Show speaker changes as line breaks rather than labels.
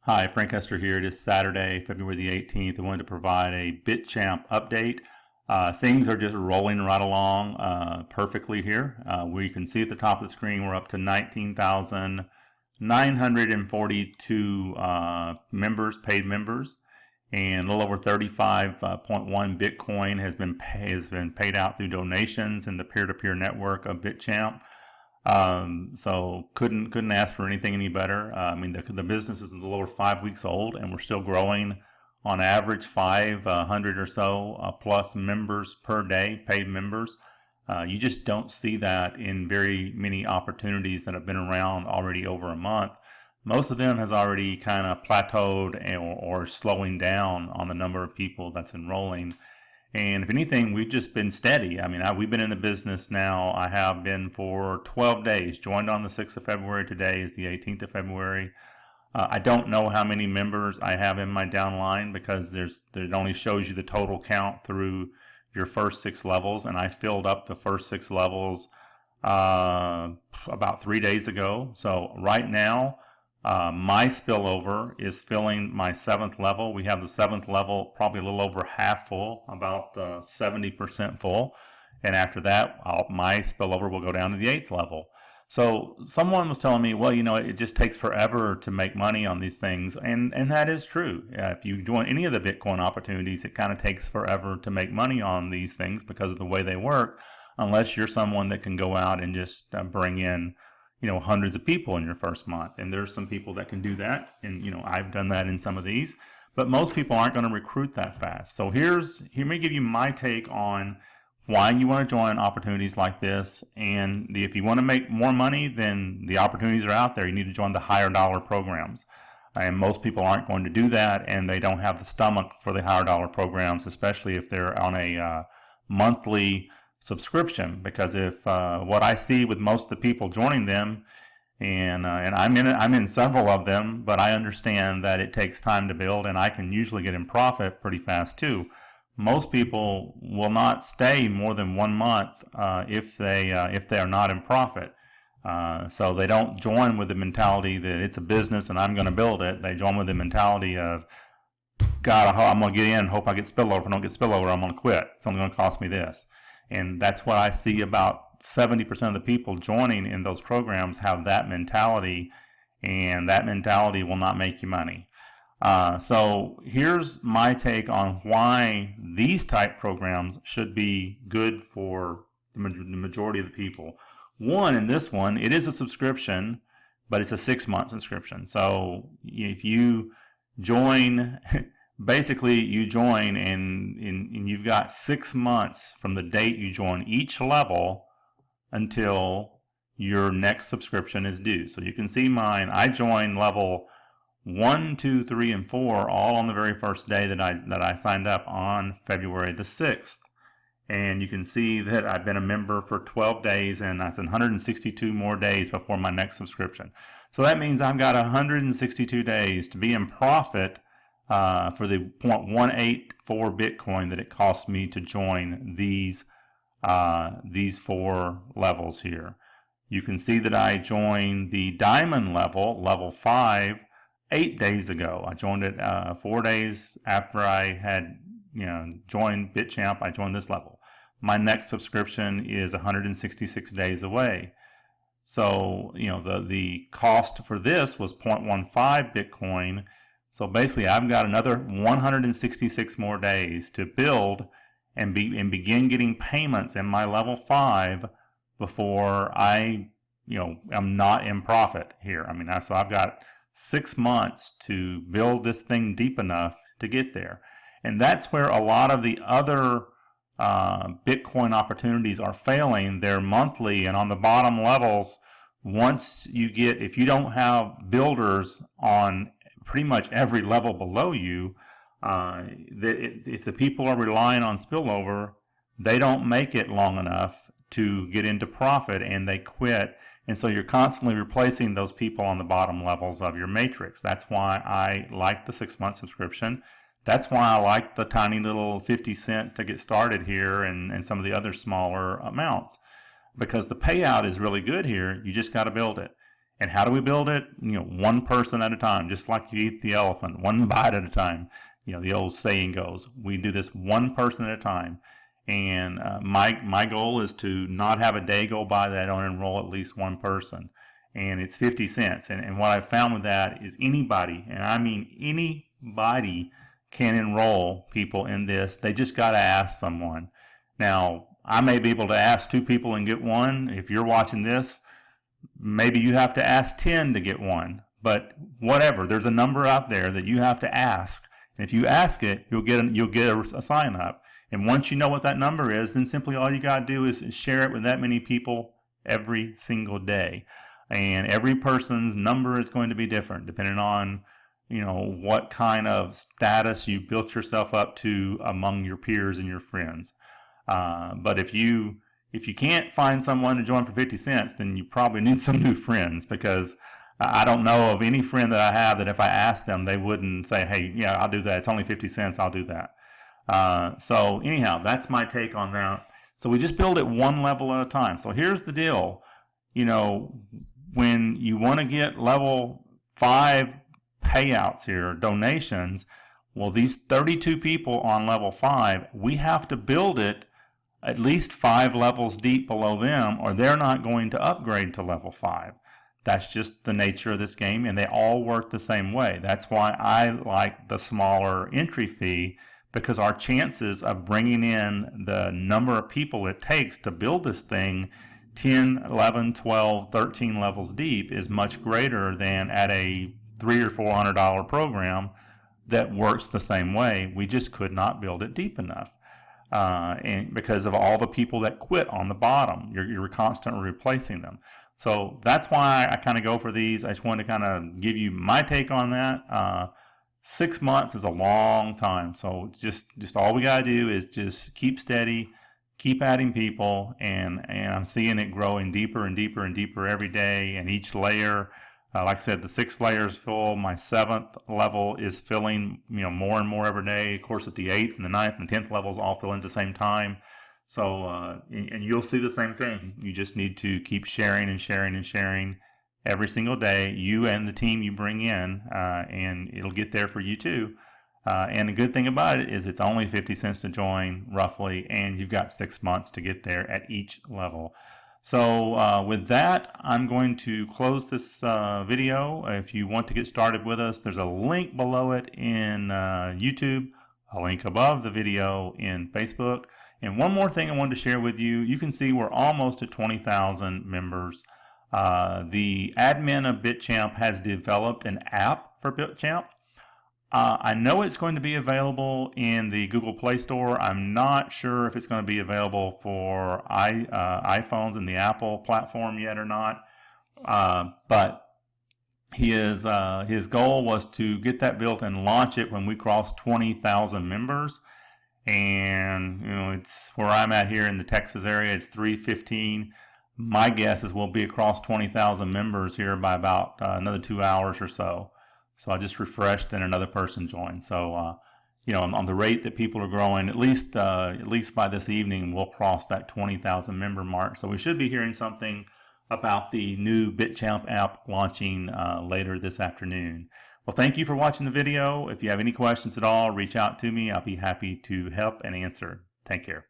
Hi, Frank Hester here. It is Saturday, February the 18th. I wanted to provide a BTChamp update. Things are just rolling right along perfectly here. We can see at the top of the screen we're up to 19,942 members, paid members, and a little over 35.1 Bitcoin has been paid out through donations in the peer-to-peer network of BTChamp. So couldn't ask for anything any better. I mean, the business is a little over 5 weeks old, and we're still growing on average 500 or so plus members per day, paid members. You just don't see that in very many opportunities that have been around already over a month. Most of them has already kind of plateaued or slowing down on the number of people that's enrolling. And if anything, we've just been steady. I mean, we've been in the business now. I have been for 12 days, joined on the 6th of February. Today is the 18th of February. I don't know how many members I have in my downline because it only shows you the total count through your first 6 levels. And I filled up the first 6 levels about 3 days ago. So right now, my spillover is filling my 7th level. We have the 7th level probably a little over half full, about 70% full. And after that, my spillover will go down to the 8th level. So someone was telling me, well, it just takes forever to make money on these things. And that is true. If you join any of the Bitcoin opportunities, it kind of takes forever to make money on these things because of the way they work, unless you're someone that can go out and just bring in hundreds of people in your first month. And there's some people that can do that. And, I've done that in some of these, but most people aren't going to recruit that fast. So here me give you my take on why you want to join opportunities like this. And if you want to make more money, then the opportunities are out there. You need to join the higher dollar programs. And most people aren't going to do that. And they don't have the stomach for the higher dollar programs, especially if they're on a monthly subscription, because if what I see with most of the people joining them, and I'm in several of them, but I understand that it takes time to build, and I can usually get in profit pretty fast too. Most people will not stay more than 1 month if they are not in profit. So they don't join with the mentality that it's a business and I'm going to build it. They join with the mentality of, God, I'm going to get in, hope I get spillover. If I don't get spillover, I'm going to quit. It's only going to cost me this. And that's what I see. About 70% of the people joining in those programs have that mentality, and that mentality will not make you money. So here's my take on why these type programs should be good for the majority of the people. One, in this one, it is a subscription, but it's a 6-month subscription. So if you join... Basically, you join and you've got 6 months from the date you join each level until your next subscription is due. So you can see mine. I joined level 1, 2, 3, and 4 all on the very first day that I signed up on February the 6th. And you can see that I've been a member for 12 days, and that's 162 more days before my next subscription. So that means I've got 162 days to be in profit for the 0.184 Bitcoin that it cost me to join these 4 levels here. You can see that I joined the diamond level 5, 8 days ago. I joined it 4 days after I had joined BTChamp. I joined this level. My next subscription is 166 days away. So the cost for this was 0.15 Bitcoin. So basically, I've got another 166 more days to build and begin getting payments in my level 5 before I'm not in profit here. I mean, so I've got 6 months to build this thing deep enough to get there. And that's where a lot of the other Bitcoin opportunities are failing. They're monthly, and on the bottom levels, if you don't have builders on pretty much every level below you, if the people are relying on spillover, they don't make it long enough to get into profit, and they quit. And so you're constantly replacing those people on the bottom levels of your matrix. That's why I like the 6-month subscription. That's why I like the tiny little 50 cents to get started here, and some of the other smaller amounts, because the payout is really good here. You just got to build it. And how do we build it? One person at a time, just like you eat the elephant, one bite at a time. The old saying goes, we do this one person at a time. And my goal is to not have a day go by that I don't enroll at least one person. And it's 50 cents. And what I've found with that is anybody, and I mean anybody, can enroll people in this. They just got to ask someone. Now, I may be able to ask 2 people and get one. If you're watching this, maybe you have to ask 10 to get one. But whatever, there's a number out there that you have to ask. And if you ask it, you'll get a sign up. And once you know what that number is, then simply all you got to do is share it with that many people every single day. And every person's number is going to be different depending on what kind of status you built yourself up to among your peers and your friends. But if you can't find someone to join for 50 cents, then you probably need some new friends, because I don't know of any friend that I have that if I asked them, they wouldn't say, hey, yeah, I'll do that. It's only 50 cents. I'll do that. So anyhow, that's my take on that. So we just build it one level at a time. So here's the deal. When you want to get level 5 payouts here, donations, well, these 32 people on level 5, we have to build it at least 5 levels deep below them, or they're not going to upgrade to level 5. That's just the nature of this game, and they all work the same way. That's why I like the smaller entry fee, because our chances of bringing in the number of people it takes to build this thing 10, 11, 12, 13 levels deep is much greater than at a $300 or $400 program that works the same way. We just could not build it deep enough. And because of all the people that quit on the bottom, you're constantly replacing them. So that's why I kind of go for these. I just wanted to kind of give you my take on that. 6 months is a long time. So just all we got to do is just keep steady, keep adding people, and I'm seeing it growing deeper and deeper and deeper every day. And each layer, like I said, the 6th layer is full. My 7th level is filling, more and more every day. Of course, at the 8th and the 9th and 10th levels all fill in at the same time. So, and you'll see the same thing. You just need to keep sharing and sharing and sharing every single day, you and the team you bring in, and it'll get there for you too. And the good thing about it is it's only 50 cents to join, roughly, and you've got 6 months to get there at each level. So with that, I'm going to close this video. If you want to get started with us, there's a link below it in YouTube, a link above the video in Facebook. And one more thing I wanted to share with you. You can see we're almost at 20,000 members. The admin of BTChamp has developed an app for BTChamp. I know it's going to be available in the Google Play Store. I'm not sure if it's going to be available for iPhones and the Apple platform yet or not. But his goal was to get that built and launch it when we cross 20,000 members. And it's where I'm at here in the Texas area. It's 3:15. My guess is we'll be across 20,000 members here by about another 2 hours or so. So I just refreshed and another person joined. So on the rate that people are growing, at least by this evening, we'll cross that 20,000 member mark. So we should be hearing something about the new BTChamp app launching later this afternoon. Well, thank you for watching the video. If you have any questions at all, reach out to me. I'll be happy to help and answer. Take care.